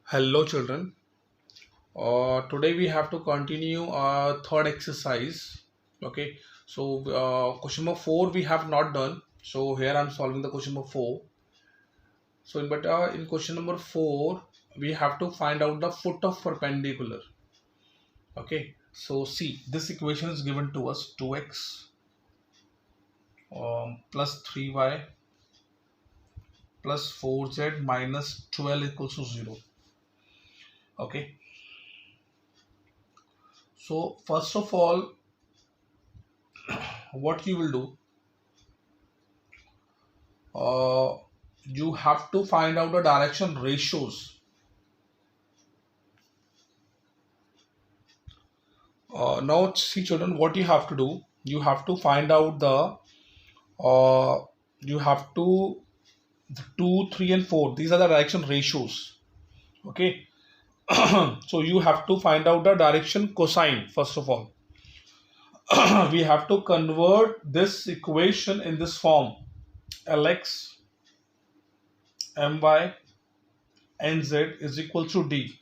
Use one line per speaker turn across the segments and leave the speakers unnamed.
Hello children. Today we have to continue our third exercise. Okay. So question number 4 we have not done. So here I'm solving the question number 4. So in question number 4 we have to find out the foot of perpendicular. Okay. So see, this equation is given to us 2x plus 3y plus 4z minus 12 equals to 0. Okay. So first of all, what you will do, you have to find out the direction ratios. Now see children, what you have to do, you have to find out you have to the 2, 3 and 4, these are the direction ratios. Okay. So you have to find out the direction cosine first of all. We have to convert this equation in this form: Lx my nz is equal to d,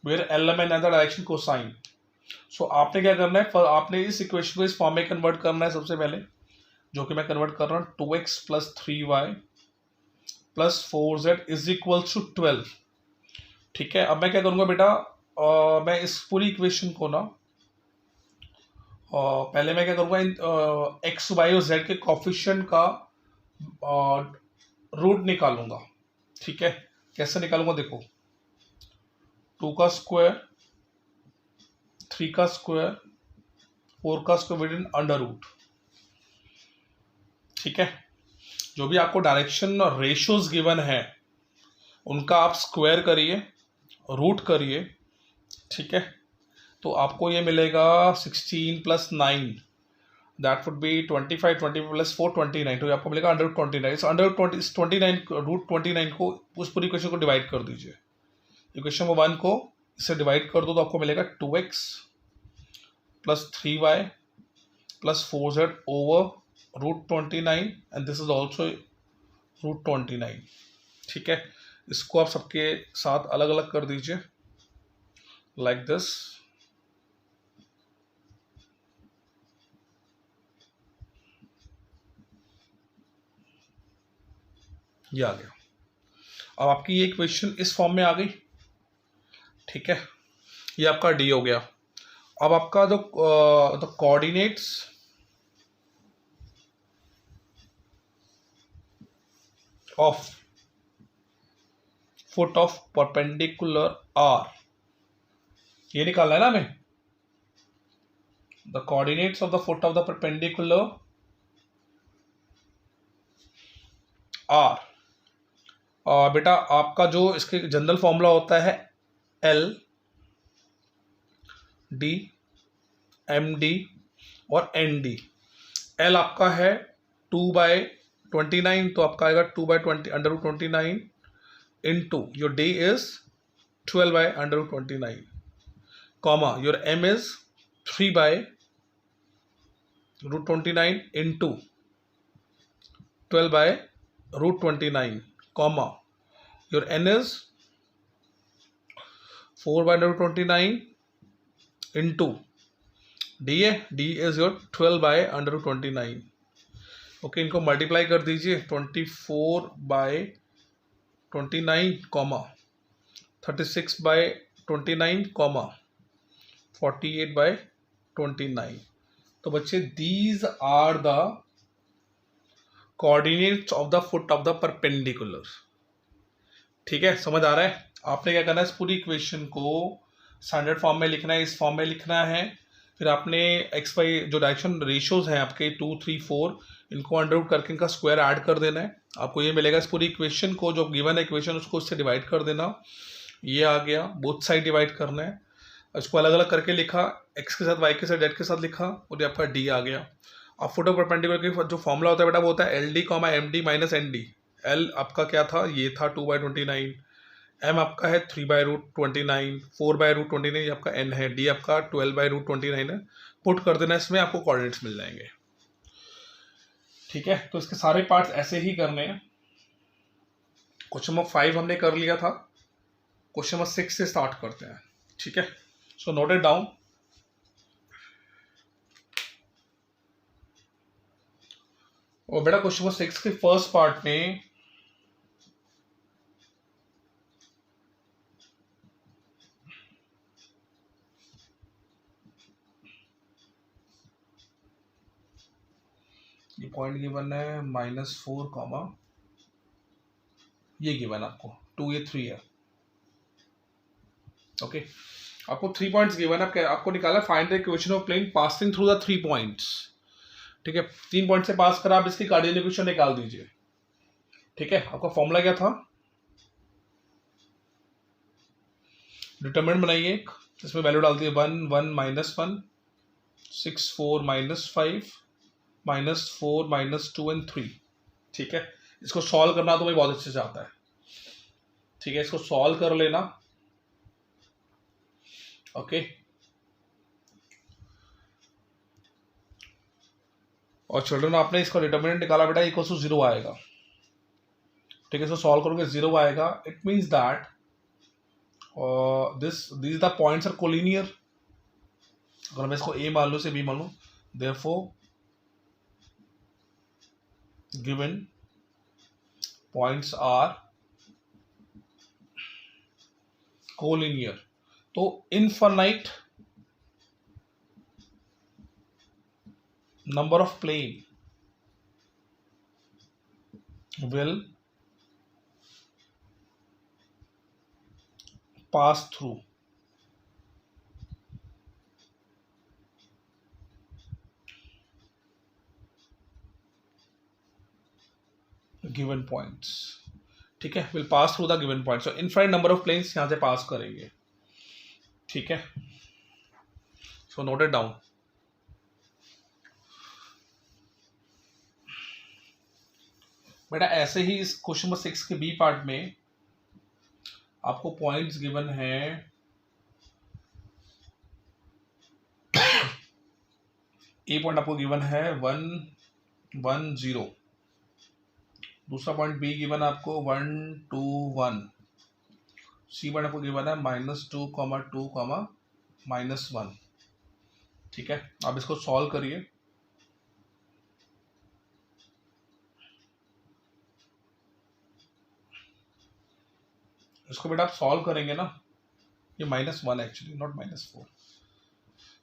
where lm and the direction cosine. सो आपने क्या करना है, आपने इस equation को इस form में convert करना है सबसे पहले, जो कि मैं कन्वर्ट कर रहा हूँ 2x plus 3y plus 4z is equal to 12. ठीक है. अब मैं क्या करूँगा बेटा, मैं इस पूरी इक्वेशन को ना पहले मैं क्या करूँगा, एक्स वाई और जेड के कॉफिशिएंट का रूट निकालूंगा. ठीक है. कैसे निकालूंगा, देखो 2 का स्क्वायर, 3 का स्क्वायर, 4 का square within under root. ठीक है. जो भी आपको डायरेक्शन रेशियोज गिवन है उनका आप स्क्वायर करिए, रूट करिए. ठीक है. तो आपको ये मिलेगा 16 plus 9, that would be 25, 20 plus 4 29. तो आपको मिलेगा अंडर रूट 29. इस अंडर रूट 29 रूट 29 को उस पूरी इक्वेशन को डिवाइड कर दीजिए. इक्वेशन नंबर 1 को इससे डिवाइड कर दो तो आपको मिलेगा 2x plus 3y plus 4z over root 29 and this is also root 29. ठीक है. इसको आप सबके साथ अलग अलग कर दीजिए लाइक दिस. ये आ गया. अब आपकी ये इक्वेशन इस फॉर्म में आ गई. ठीक है. ये आपका डी हो गया. अब आपका जो the coordinates of foot of perpendicular are, ये निकालना है ना हमें. the coordinates of the foot of the perpendicular are, बेटा आपका जो इसके जनरल फॉर्मूला होता है L D M D और N D. L आपका है 2/29, तो आपका आएगा 2/20 under root 29 into your D is 12/29, comma your M is 3/√29 into 12/√29, comma your N is 4/29 into D है, D इज योर 12/√29. ओके. इनको मल्टीप्लाई कर दीजिए 24/29 कॉमा 36/29 कॉमा 48/29. तो बच्चे these are the coordinates of the foot of the perpendicular. ठीक है. समझ आ रहा है. आपने क्या करना है, इस पूरी इक्वेशन को स्टैंडर्ड फॉर्म में लिखना है, इस फॉर्म में लिखना है. फिर आपने एक्स वाई जो डायरेक्शन रेशियोज हैं आपके 2, 3, 4, इनको अंडर रूट करके इनका स्क्वायर ऐड कर देना है. आपको ये मिलेगा. इस पूरी इक्वेशन को जो गिवन है इक्वेशन उसको उससे डिवाइड कर देना. ये आ गया. बोथ साइड डिवाइड करना है. इसको अलग अलग करके लिखा, एक्स के साथ वाई के साथ जेड के साथ लिखा और ये आपका डी आ गया. अब फुट ऑफ परपेंडिकुलर की जो फॉर्मूला होता है बेटा वो होता है L D comma M D minus N D. L आपका क्या था, ये था 2/29, एम आपका है 3/√29, 4/√29 ये आपका एन है, डी आपका 12/√29 है. पुट कर देना इसमें, आपको कोऑर्डिनेट्स मिल जाएंगे. ठीक है. तो इसके सारे पार्ट्स ऐसे ही करने हैं. क्वेश्चन नंबर 5 हमने कर लिया था, क्वेश्चन नंबर 6 से स्टार्ट करते हैं। ठीक है, सो नोट इट डाउन। और बेटा क्वेश्चन नंबर 6 के फर्स्ट पार्ट में ये पॉइंट गिवन है -4 कॉमा ये गिवन आपको 2 ये 3 है। ओके, आपको 3 पॉइंट्स गिवन है, आपको निकाला find the equation of plane passing through the 3 points. ठीक है, 3 पॉइंट से पास करा, आप इसकी कार्डियल इक्वेशन निकाल दीजिए। ठीक है, आपका फॉर्मूला क्या था, डिटरमिनेंट बनाइए एक, इसमें वैल्यू डाल दिए 1 1 -1 6 4 -5 -4 -2 एंड 3। ठीक है, इसको सॉल्व करना तो भाई बहुत अच्छे से आता है। ठीक है, इसको सॉल्व कर लेना। ओके, और चिल्ड्रन आपने इसका डिटरमिनेंट निकाला बेटा, इक्वल टू 0 आएगा। ठीक है, इसको सॉल्व करोगे 0 आएगा। It means that these the points are collinear। अगर मैं इसको A मान लूँ, से B मान लूँ, therefore given points are collinear। तो infinite number of plane will pass through given points। ठीक है, will pass through the given points। so infinite number of planes यहां से पास करेंगे। ठीक है, so note it down। बेटा ऐसे ही इस क्वेश्चन नंबर 6 के बी पार्ट में आपको पॉइंट्स गिवन है, ए पॉइंट आपको गिवन है 1 1 0, दूसरा पॉइंट बी गिवन आपको 1 2 1, सी पॉइंट आपको गिवन है -2 2 -1। ठीक है, आप इसको सॉल्व करिए। इसको बेटा आप सॉल्व करेंगे ना, ये -1 एक्चुअली, नॉट -4,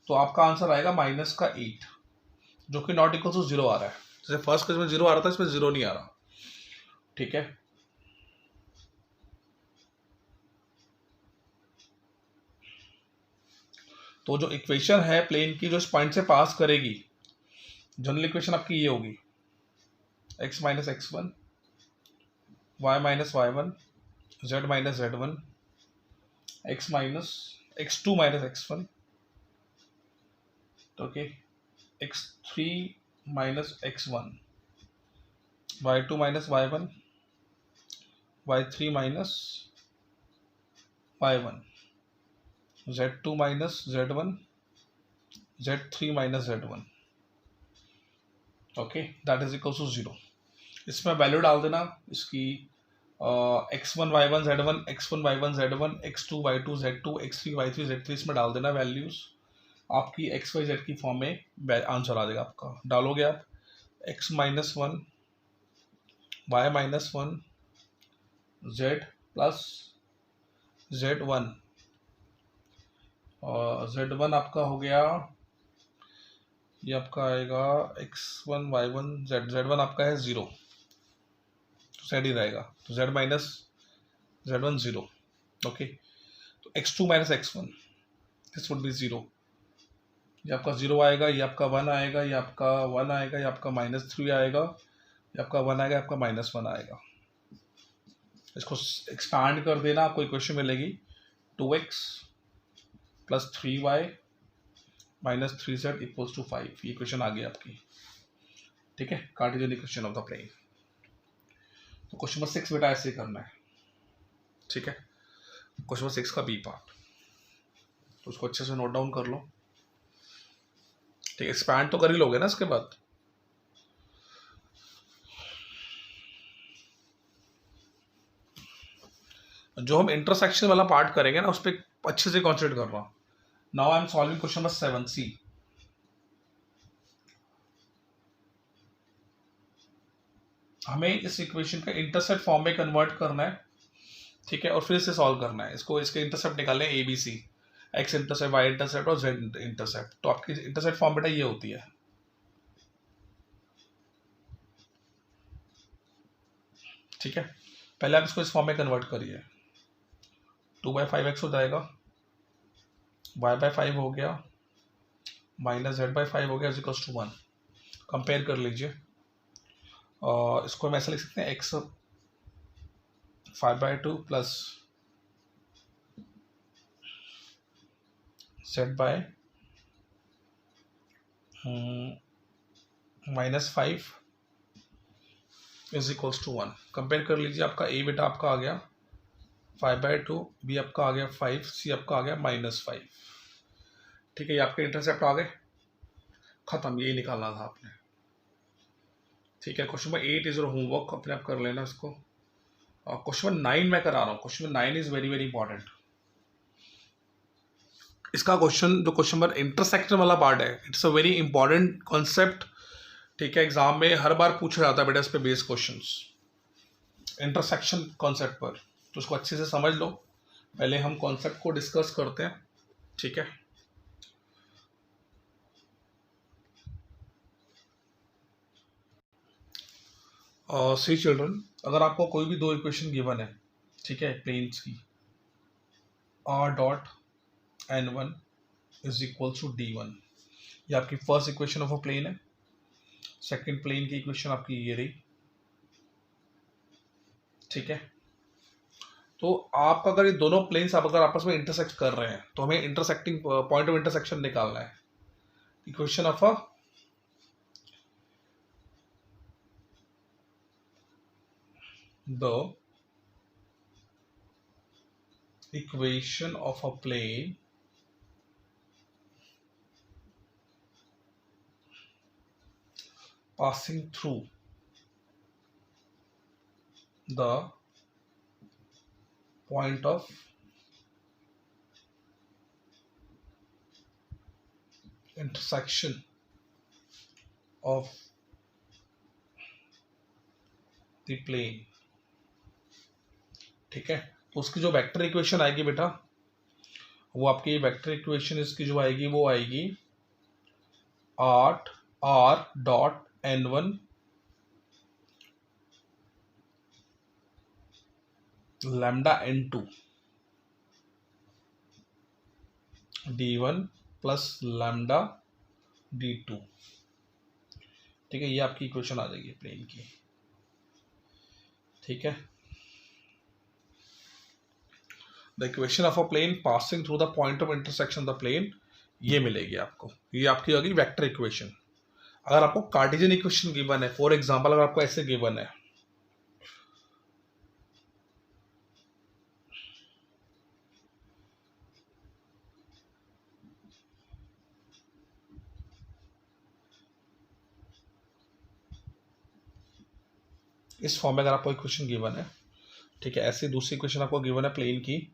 तो आपका आंसर आएगा -8, जो कि नॉट इक्वल टू 0 आ रहा है। जैसे फर्स्ट केस में 0 आ रहा था, इसमें 0 नहीं आ रहा। ठीक है, तो जो इक्वेशन है प्लेन की, जो इस पॉइंट से पास करेगी, जनरल इक्वेशन आपकी ये होगी x - x1 y - y1 z - z1 x - x2 - x1, okay, x3 - x1 y2 - y1 y3 - y1 z2 - z1 z3 - z1। Okay, that is equal to 0। इसमें वैल्यू डाल देना इसकी, x1 y1 z1 x1 y1 z1 x2 y2 z2 x3 y3 z3, इसमें डाल देना values. आपकी x y z की form में आंसर आ जाएगा आपका। डालोगे आप x - 1 y - 1 z plus z1, और z1 आपका हो गया, ये आपका आएगा x1 y1 z1 आपका है 0, तो z ही रहेगा, तो z माइनस z1 0। ओके, तो x2 - x1 this would B 0, ये आपका 0 आएगा, ये आपका 1 आएगा, ये आपका 1 आएगा, ये आपका -3 आएगा, ये आपका 1 आएगा, आपका -1 आएगा। इसको एक्सपांड कर देना, आपको इक्वेशन मिलेगी 2x + 3y - 3z = 5। ये इक्वेशन आ गई आपकी। ठीक है, Cartesian equation of the plane. तो क्वेश्चन नंबर 6 बेटा ऐसे करना है। ठीक है, क्वेश्चन नंबर 6 का बी पार्ट, तो उसको अच्छे से नोट डाउन कर लो। ठीक है, एक्सपैंड तो कर ही लोगे ना इसके बाद। जो हम इंटरसेक्शन वाला पार्ट करेंगे ना, उस पर अच्छे से कॉन्सेंट्रेट कर रहा हूँ. Now I am solving question number 7. सी, हमें इस इक्वेशन का इंटरसेप्ट फॉर्म में कन्वर्ट करना है. ठीक है, और फिर इसे सॉल्व करना है. इसको इसके इंटरसेप्ट निकालने हैं ABC, X intercept, Y intercept और जेड इंटरसेप्ट. तो आपकी इंटरसेप्ट फॉर्म बेटा ये होती है. ठीक है, पहले आप इसको इस फॉर्म में कन्वर्ट करिए. 2/5x हो जाएगा, y/5 हो गया, माइनस z/5 हो गया, इज इक्वल्स टू 1. कंपेयर कर लीजिए. इसको हम ऐसा लिख सकते हैं, x 5/2 plus z/ -5 is equals to 1. Compare कर लीजिए. आपका a बेटा आपका आ गया 5/2, b आपका आ गया 5, c आपका आ गया -5. ठीक है, ये आपके इंटरसेप्ट आ गए. खत्म, यही निकालना था आपने. ठीक है, question number 8 is your homework, अपने आप कर लेना इसको. क्वेश्चन नंबर 9 मैं करा रहा हूँ. Question number 9 is very very important. इसका क्वेश्चन, जो क्वेश्चन नंबर इंटरसेक्शन वाला पार्ट है, it's a very important concept. ठीक है, एग्जाम में हर बार पूछा जाता है बेटा इस पे बेस क्वेश्चंस, इंटरसेक्शन कॉन्सेप्ट पर. तो उसको अच्छे से समझ लो. पहले हम कॉन्सेप्ट को डिस्कस करते हैं. ठीक है, सी चिल्ड्रन, अगर आपको कोई भी दो इक्वेशन गिवन है, ठीक है, प्लेन्स की, r.n1 is equal to d1. ये आपकी first equation of a plane है. सेकंड प्लेन की इक्वेशन आपकी ये रही. ठीक है, तो आप अगर ये दोनों प्लेन्स आप अगर आपस में इंटरसेक्ट कर रहे हैं, तो हमें इंटरसेक्टिंग पॉइंट ऑफ इंटरसेक्शन निकालना है. Equation of a the equation of a plane passing through the point of intersection of the plane. ठीक है, तो उसकी जो वेक्टर इक्वेशन आएगी बेटा, वो आपकी वेक्टर इक्वेशन इसकी जो आएगी वो आएगी r.n1 lambda n2 d1 plus lambda d2. ठीक है, ये आपकी इक्वेशन आ जाएगी प्लेन की. ठीक है, the equation of a plane passing through the point of intersection the plane, ये मिलेगी आपको. ये आपकी होगी वेक्टर इक्वेशन. अगर आपको कार्टेशियन इक्वेशन गिवन है, फॉर एग्जांपल अगर आपको ऐसे गिवन है, इस फॉर्म में अगर आपको इक्वेशन गिवन है, ठीक है, ऐसी दूसरी इक्वेशन आपको गिवन है प्लेन की,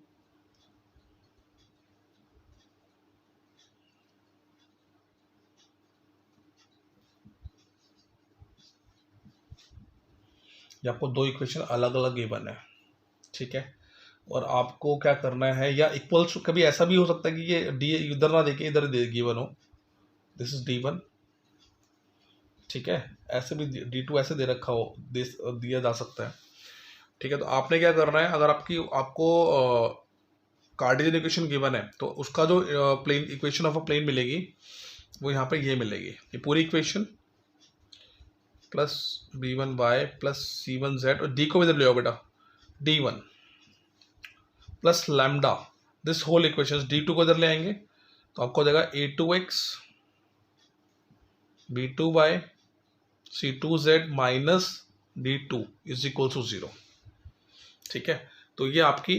या आपको दो इक्वेशन अलग अलग गिवन है. ठीक है, और आपको क्या करना है, या इक्वल्स, कभी ऐसा भी हो सकता है कि ये डी इधर ना देके इधर गिवन हो, दिस इज d1. ठीक है, ऐसे भी d2 ऐसे दे रखा हो, दिया जा सकता है. ठीक है, तो आपने क्या करना है, अगर आपको कार्टेशियन इक्वेशन गिवन है, तो उसका जो plane equation of a plane मिलेगी, वो यहाँ पे ये मिलेगी. ये पूरी equation plus b1y plus c1z, और d को भी इधर ले आओ बेटा, d1 plus lambda, this whole equation, d2 को इधर ले आएंगे तो आपको हो जाएगा a2x b2y c2z minus d2 is equal to 0. ठीक है, तो ये आपकी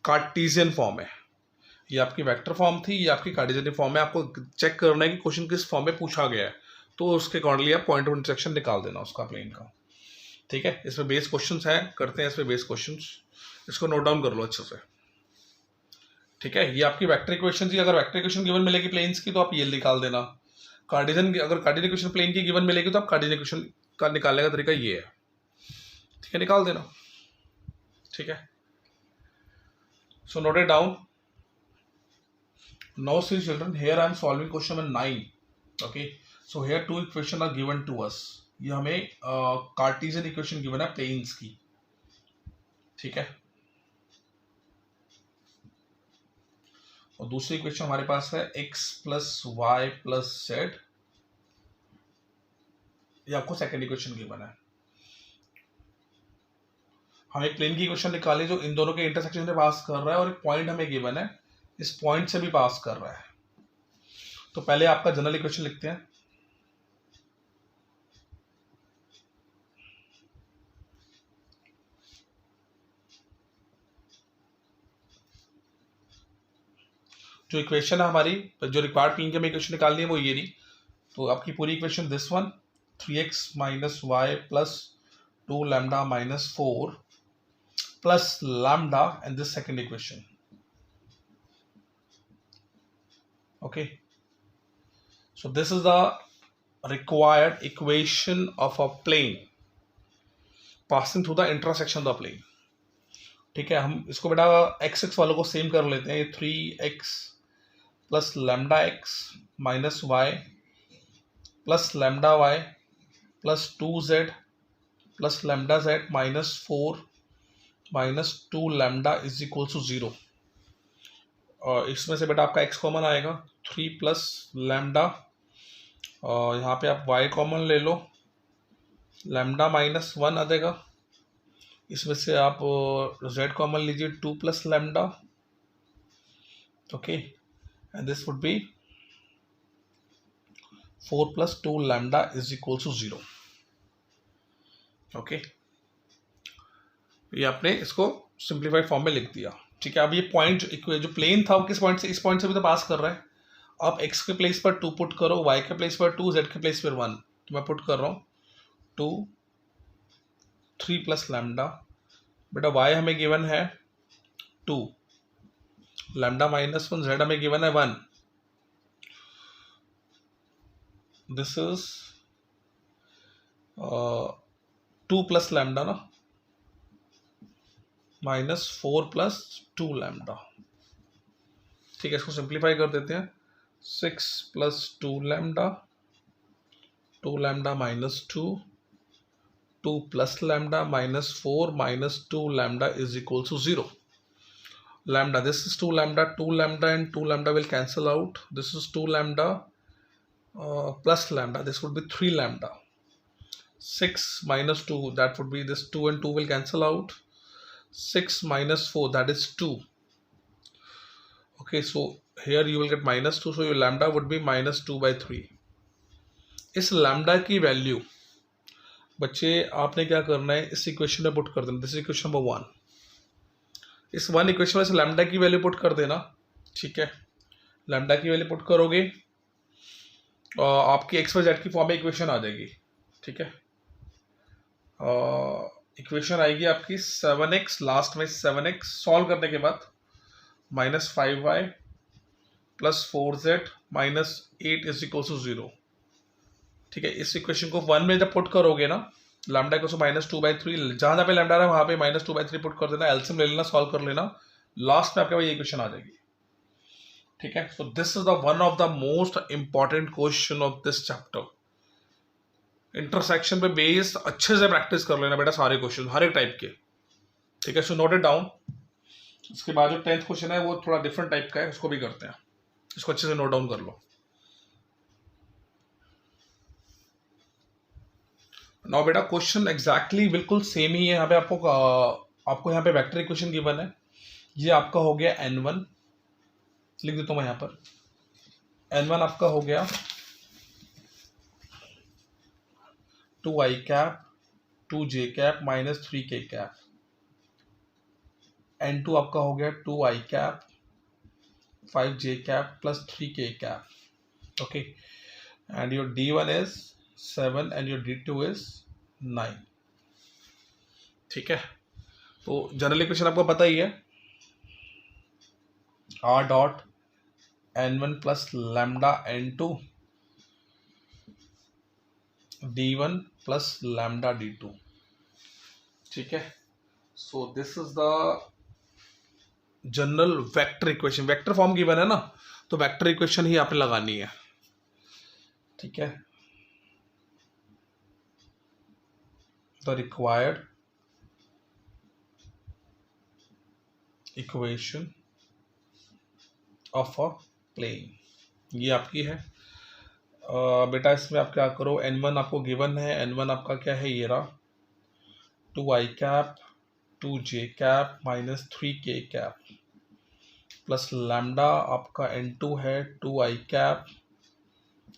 कार्टेशियन फॉर्म है. ये आपकी वेक्टर फॉर्म थी, ये आपकी कार्टेशियन फॉर्म है. आपको चेक करना है कि क्वेश्चन किस फॉर्म में पूछा गया है, तो उसके अकॉर्डिंगली आप पॉइंट ऑफ इंटरसेक्शन निकाल देना उसका प्लेन का. ठीक है, इसमें बेस क्वेश्चंस हैं, करते हैं इसमें बेस क्वेश्चंस, इसको नोट डाउन कर लो अच्छे से। ठीक है, ये आपकी वेक्टर इक्वेशन थी। अगर वेक्टर इक्वेशन गिवन मिलेगी प्लेन्स की तो आप ये निकाल देना। कार्टेशियन अगर कार्टेशियन इक्वेशन प्लेन की गिवन मिलेगी तो आप कार्टेशियन इक्वेशन का निकालने का तरीका ये है। ठीक है, निकाल देना। ठीक है, so note it down. Now see children, here I am solving question number 9. Okay, so here two equation are given to us. ये हमें कार्टेशियन इक्वेशन गिवन है प्लेन्स की। ठीक है, और दूसरी इक्वेशन हमारे पास है x plus y plus z. ये आपको सेकेंड इक्वेशन गिवन है। हम एक प्लेन की इक्वेशन निकाले जो इन दोनों के इंटरसेक्शन से पास कर रहा है, और एक पॉइंट हमें गिवन है इस पॉइंट से भी पास कर रहा है। तो पहले आपका जनरल इक्वेशन लिखते हैं। जो इक्वेशन है हमारी, जो रिक्वायर्ड प्लेन की हमें इक्वेशन निकालनी है वो ये रही। तो आपकी पूरी equation this one, 3x minus y plus 2 lambda minus 4 plus lambda and this second equation. Okay, so this is the required equation of a plane passing through the intersection of the plane. ठीक है, हम इसको बेटा x x वालों को same कर लेते हैं। ये 3x plus lambda x minus y plus lambda y plus 2z plus lambda z minus 4 minus 2 lambda is equal to 0। और इसमें से बेटा आपका x कॉमन आएगा, 3 प्लस लैम्डा, और यहाँ पे आप y कॉमन ले लो, लैम्डा माइनस 1 आ जाएगा। इसमें से आप z कॉमन लीजिए, 2 plus lambda. Okay, and this would be 4 plus 2 lambda is equal to 0। Okay, ये आपने इसको सिंप्लीफाइड फॉर्म में लिख दिया। ठीक है, अब ये पॉइंट जो प्लेन था वो किस पॉइंट से, इस पॉइंट से भी तो पास कर रहा है। आप x के प्लेस पर 2 पुट करो, y के प्लेस पर 2, z के प्लेस पर 1। तो मैं पुट कर रहा हूँ 2, 3 प्लस लैम्डा। बेटा y हमें गिवन है 2, लैम्डा माइनस 1, z हमें गिवन है 1। दिस इज 2 प्लस लैम्डा ना, माइनस 4 प्लस 2 लैम्डा। ठीक है, इसको सिंप्लीफाई कर देते हैं। 6 plus 2 lambda, 2 lambda minus 2, 2 plus lambda minus 4 minus 2 lambda is equal to 0। Lambda, this is 2 lambda and 2 lambda will cancel out. This is 2 lambda plus lambda, this would B 3 lambda. 6 minus 2, that would be this 2 and 2 will cancel out. 6 minus 4, that is 2. Okay, so here you will get minus 2, so your lambda would be minus 2 by 3. इस lambda की value बच्चे आपने क्या करना है, इस equation में put कर देना। दिस इक्वेशन नंबर 1, इस 1 इक्वेशन में से lambda की वैल्यू पुट कर देना। ठीक है, lambda की वैल्यू पुट करोगे और आपकी x y z की फॉर्म में इक्वेशन आ जाएगी। ठीक है, इक्वेशन आएगी आपकी 7x, लास्ट में 7x सॉल्व करने के बाद minus 5y plus 4z minus 8 is equal to 0। ठीक है, इस इक्वेशन को 1 में जब पुट करोगे ना, लैम्डा को माइनस 2/3, जहाँ पे लैम्डा है वहाँ पे माइनस 2/3 पुट कर देना, एलसीएम ले लेना, सॉल्व कर लेना, लास्ट में आपके पास ये इक्वेशन आ जाएगी। ठीक है, सो this is the one of the most important question of this chapter. Intersection पे बेस्ड अच्छे से प्रैक्टिस कर लेना बेटा, सारे क्वेश्चन हर एक टाइप के। ठीक है, सो नोट इट डाउन। इसके बाद जो 10th क्वेश्चन है वो थोड़ा डिफरेंट टाइप का है, उसको भी करते हैं। इसको अच्छे से नोट डाउन कर लो। नाउ बेटा क्वेश्चन एग्जैक्टली बिल्कुल सेम ही है। यहाँ पे आपको यहाँ पे वेक्टर इक्वेशन गिवन है। ये आपका हो गया n1, लिख देता हूँ मैं यहाँ पर। n1 आपका हो गया 2i cap 2j cap minus 3k cap. n2 आपका हो गया 2i cap 5j cap plus 3k cap. Okay, and your d1 is 7 and your d2 is 9. ठीक है, तो जनरल इक्वेशन आपको पता ही है, r dot n1 plus lambda n2 d1 plus lambda d2। ठीक है, सो this is the general vector equation. Vector form given है ना, तो वेक्टर इक्वेशन ही आपने लगानी है। ठीक है, the required equation of a plane, ये आपकी है। बेटा इसमें आप क्या करो, n1 आपको गिवन है, n1 आपका क्या है, ये रहा 2i cap 2j cap minus 3k cap plus lambda आपका n2 है 2i cap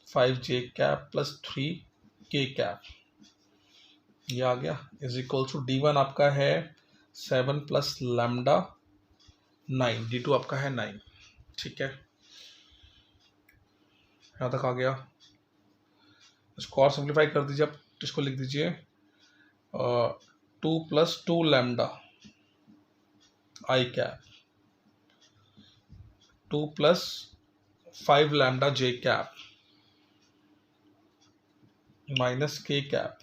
5j cap plus 3k cap, ये आ गया, इज इक्वल टू d1 आपका है 7 प्लस लैम्डा 9, d2 आपका है 9। ठीक है, यहाँ तक आ गया। इसको और सिंप्लीफाई कर दीजिए आप, इसको लिख दीजिए 2 प्लस 2 लैम्डा आई कैप 2 प्लस 5 लैम्डा जे कैप माइनस के cap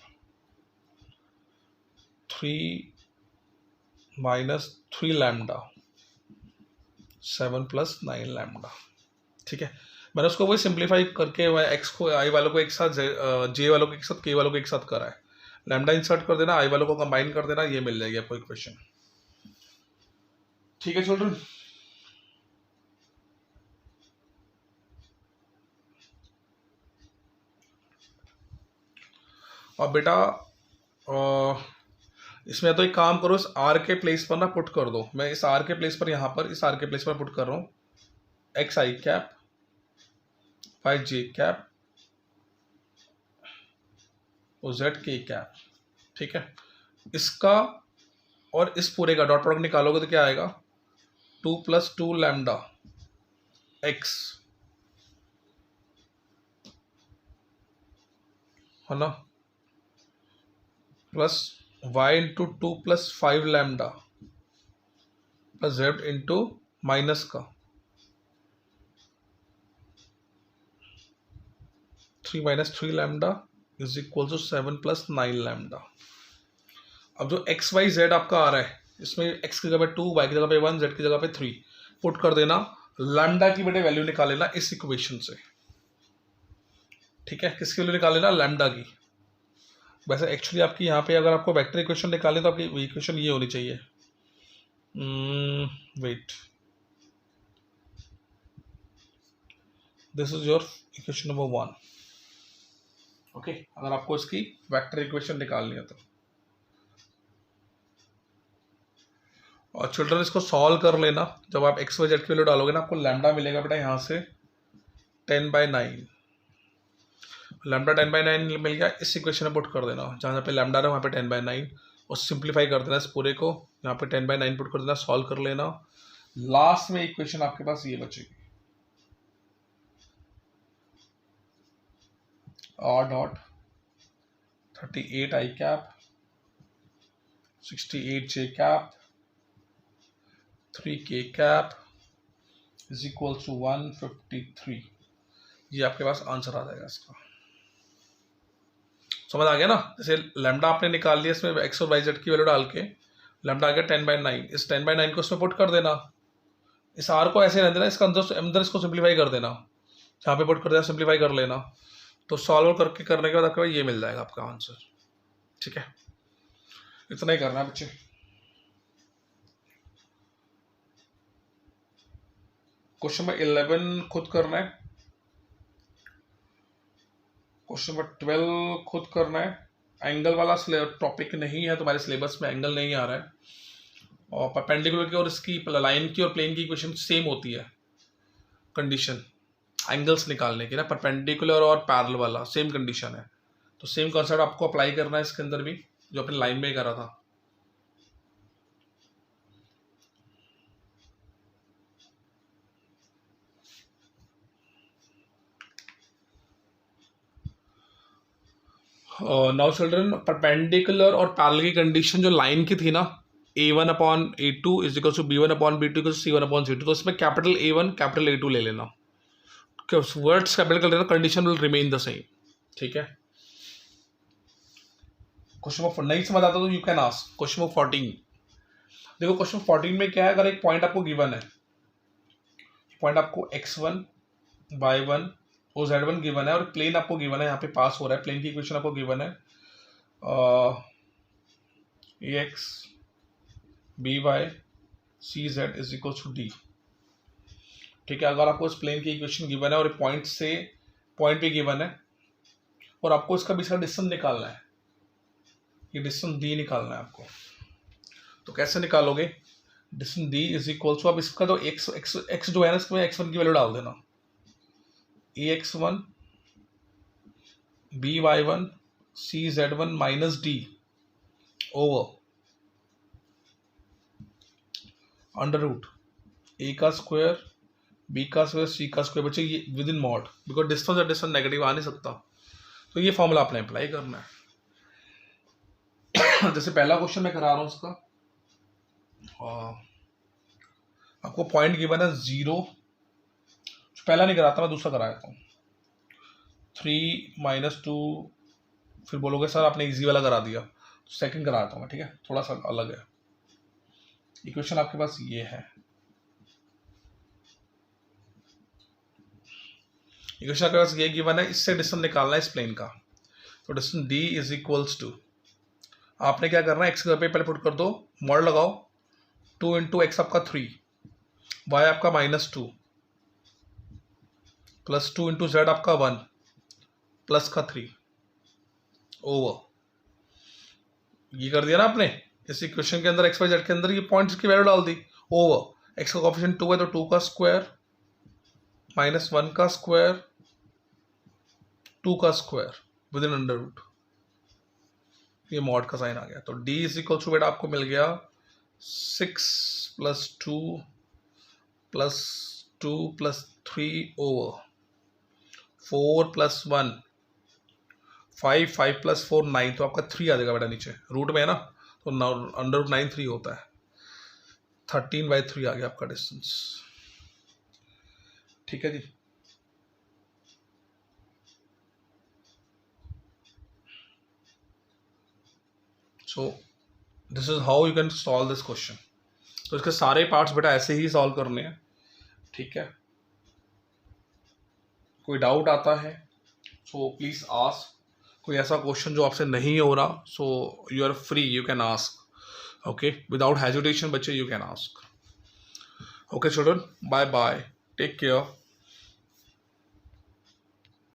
3 minus 3 lambda 7 plus 9 lambda. ठीक है, मैंने उसको वही सिंप्लीफाई करके एक्स को आई वालों को एक साथ जे वालों को एक साथ के वालों को एक साथ करा है, लैम्डा इंसर्ट कर देना, आई वालों को कंबाइन कर देना, ये मिल जाएगी आपको इक्वेशन। ठीक है चिल्ड्रन, और बेटा इसमें तो एक काम करो, इस आर के प्लेस पर ना पुट कर दो, मैं इस आर के प्लेस पर यहाँ पर इस आर के प्लेस पर पुट कर रहा हूँ एक्स आई कैप 5j कैप और z के कैप। ठीक है, इसका और इस पूरे का डॉट प्रोडक्ट निकालोगे तो क्या आएगा, 2 प्लस 2 लैम्डा एक्स, है ना, plus y into 2 plus 5 lambda plus z into minus का 3 minus 3 lambda is equal to 7 plus 9 lambda. अब जो एक्स वाई जेड आपका आ रहा है, इसमें एक्स की जगह पे 2, वाई की जगह पे 1, जेड की जगह पे 3 पुट कर देना, लैम्डा की बेटे वैल्यू निकाल लेना इस इक्वेशन से। ठीक है, किसकी वैल्यू निकाल लेना, लैम्डा की। वैसे एक्चुअली आपकी यहाँ पे अगर आपको वेक्टर इक्वेशन निकालें तो आपकी इक्वेशन ये होनी चाहिए, wait, this is your equation number 1। Okay, अगर आपको इसकी वेक्टर इक्वेशन निकालनी है तो। और चिल्ड्रन इसको सॉल्व कर लेना, जब आप एक्स वाई जेड की वैल्यू डालोगे ना, आपको लैम्डा मिलेगा बेटा यहाँ से 10/9, लैम्डा 10/9 मिल गया, इस इक्वेशन में पुट कर देना, जहाँ पे लैम्डा है वहाँ पे 10/9 और सिंप्लीफाई कर देना इस पूरे को, यहाँ पे 10/9 पुट कर देना, सॉल्व कर लेना, लास्ट में इक्वेशन आपके पास ये बचेगी, r dot 38 i cap 68 j cap 3k cap is equal to 153, ये आपके पास आंसर आ जाएगा इसका। समझ आ गया ना, जैसे लैम्डा आपने निकाल लिया, इसमें एक्स और वाई जेड की वैल्यू डाल के लैम्डा आ गया 10/9, इस 10/9 को इसमें पुट कर देना, इस आर को ऐसे रहने देना, इसका अंदर इसको सिंप्लीफाई कर देना, जहाँ पे पुट कर देना सिंप्लीफाई कर लेना, तो सॉल्व करके करने के बाद आपके पास ये मिल जाएगा आपका आंसर। ठीक है, इतना ही करना है बच्चे। क्वेश्चन नंबर 11 खुद करना है, क्वेश्चन नंबर 12 खुद करना है, एंगल वाला टॉपिक नहीं है, तुम्हारे सिलेबस में एंगल नहीं आ रहा है, और परपेंडिकुलर की और इसकी लाइन की और प्लेन की इक्वेशन सेम होती है, कंडीशन एंगल्स निकालने की ना, परपेंडिकुलर और पैरेलल वाला सेम कंडीशन है, तो सेम कॉन्सेप्ट आपको अप्लाई करना है इसके अंदर भी, जो अपने लाइन में करा था। नाउ चिल्ड्रन, परपेंडिकुलर और पैरेलल की कंडीशन जो लाइन की थी ना, A1/A2 is equal to B1/B2 equal to C1/C2, तो इसमें कैपिटल A1 कैपिटल A2 ले लेना, वर्ड्स कैपिटल कर लेना, condition will remain the same, ठीक है। क्वेश्चन नंबर नहीं समझ आता तो you can ask. Question number 14, देखो क्वेश्चन 14 में क्या है, अगर एक पॉइंट आपको गिवन है, पॉइंट आपको x1 y1 और z1 गिवन है, और प्लेन आपको गिवन है, यहाँ पे पास हो रहा है, प्लेन की इक्वेशन आपको गिवन है ax by cz is equal to d, ठीक है। अगर आपको इस प्लेन की इक्वेशन गिवन है और पॉइंट से पॉइंट पे गिवन है, और आपको इसका बीच का डिस्टेंस निकालना है, ये डिस्टेंस d निकालना है आपको, तो कैसे निकालोगे, distance d is equal to, अब इसका तो x जो है ना, इसमें x1 की वैल्यू डाल देना, ax1 by1 cz1 minus d over under root a का स्क्वायर b का स्क्वायर c का स्क्वायर, बच्चे ये within mod, because distance और डिस्टेंस नेगेटिव आ नहीं सकता, तो ये फॉर्मूला आपने अप्लाई करना है। जैसे पहला क्वेश्चन मैं करा रहा हूँ उसका, आपको पॉइंट गिवन है 0, पहला नहीं कराता मैं, दूसरा कराता हूँ, 3 - 2, फिर बोलोगे सर आपने इजी वाला करा दिया, तो सेकंड कराता हूँ मैं, ठीक है, थोड़ा सा अलग है। इक्वेशन आपके पास ये है, इक्वेशन आपके पास ये गिवन है, इससे डिस्टेंस निकालना है इस प्लेन का, तो distance d is equals to, आपने क्या करना है, x के पे पहले पुट कर दो, मॉड लगाओ, 2 × x आपका 3, y आपका -2 प्लस 2 × z आपका 1 प्लस का 3 ओवर, ये कर दिया ना आपने, इस इक्वेशन के अंदर x y z के अंदर ये पॉइंट्स की वैल्यू डाल दी, ओवर x का कोएफिशिएंट 2 है तो 2 का स्क्वायर -1 का स्क्वायर 2 का square within under root, ये मॉड का साइन आ गया, तो d इज इक्वल टू बेटा आपको मिल गया 6 + 2 + 2 + 3 ओवर 4 + 1 5 5 + 4 9, तो आपका 3 आ जाएगा बेटा, नीचे रूट में है ना, तो अंडर रूट 9 3 होता है, 13/3 आ गया आपका डिस्टेंस, ठीक है जी। So this is how you can solve this question, तो इसके सारे पार्ट्स बेटा ऐसे ही सॉल्व करने हैं, ठीक है। कोई डाउट आता है सो प्लीज आस्क, कोई ऐसा क्वेश्चन जो आपसे नहीं हो रहा, so you are free, you can ask, okay, without hesitation बच्चे, you can ask, okay children, bye bye, take care.